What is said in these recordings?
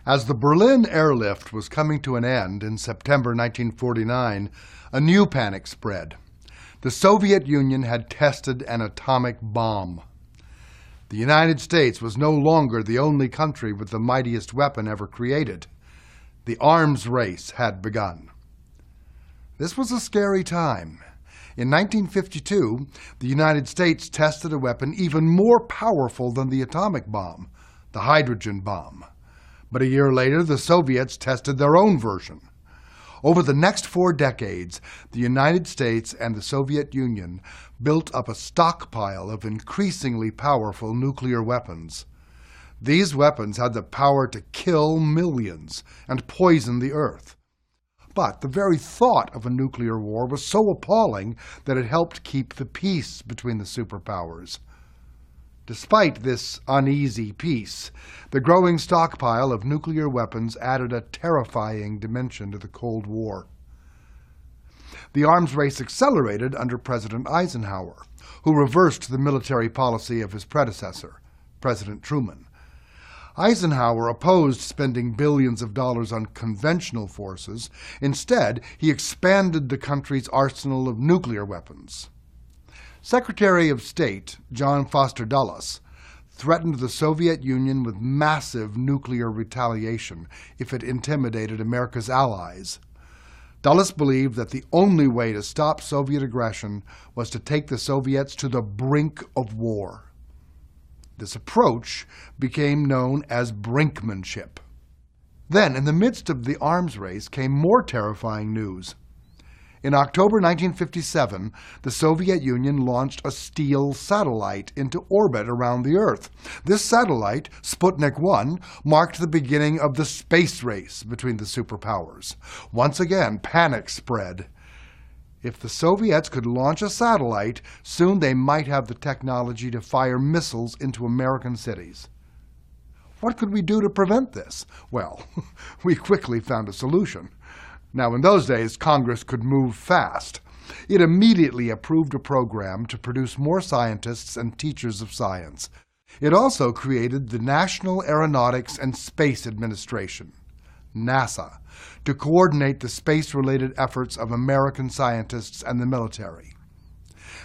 As the Berlin airlift was coming to an end in September 1949, a new panic spread. The Soviet Union had tested an atomic bomb. The United States was no longer the only country with the mightiest weapon ever created. The arms race had begun. This was a scary time. In 1952, the United States tested a weapon even more powerful than the atomic bomb, the hydrogen bomb. But a year later, the Soviets tested their own version. Over the next 4 decades, the United States and the Soviet Union built up a stockpile of increasingly powerful nuclear weapons. These weapons had the power to kill millions and poison the earth. But the very thought of a nuclear war was so appalling that it helped keep the peace between the superpowers. Despite this uneasy peace, the growing stockpile of nuclear weapons added a terrifying dimension to the Cold War. The arms race accelerated under President Eisenhower, who reversed the military policy of his predecessor, President Truman. Eisenhower opposed spending billions of dollars on conventional forces. Instead, he expanded the country's arsenal of nuclear weapons. Secretary of State John Foster Dulles threatened the Soviet Union with massive nuclear retaliation if it intimidated America's allies. Dulles believed that the only way to stop Soviet aggression was to take the Soviets to the brink of war. This approach became known as brinkmanship. Then, in the midst of the arms race, came more terrifying news. In October 1957, the Soviet Union launched a steel satellite into orbit around the Earth. This satellite, Sputnik 1, marked the beginning of the space race between the superpowers. Once again, panic spread. If the Soviets could launch a satellite, soon they might have the technology to fire missiles into American cities. What could we do to prevent this? Well, we quickly found a solution. Now, in those days, Congress could move fast. It immediately approved a program to produce more scientists and teachers of science. It also created the National Aeronautics and Space Administration, NASA, to coordinate the space-related efforts of American scientists and the military.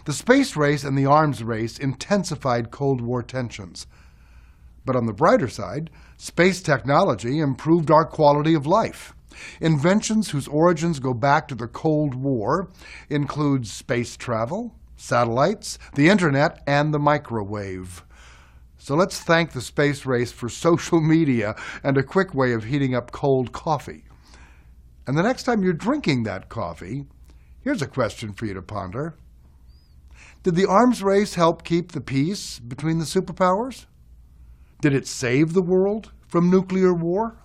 The space race and the arms race intensified Cold War tensions. But on the brighter side, space technology improved our quality of life. Inventions whose origins go back to the Cold War include space travel, satellites, the internet, and the microwave. So let's thank the space race for social media and a quick way of heating up cold coffee. And the next time you're drinking that coffee, here's a question for you to ponder. Did the arms race help keep the peace between the superpowers? Did it save the world from nuclear war?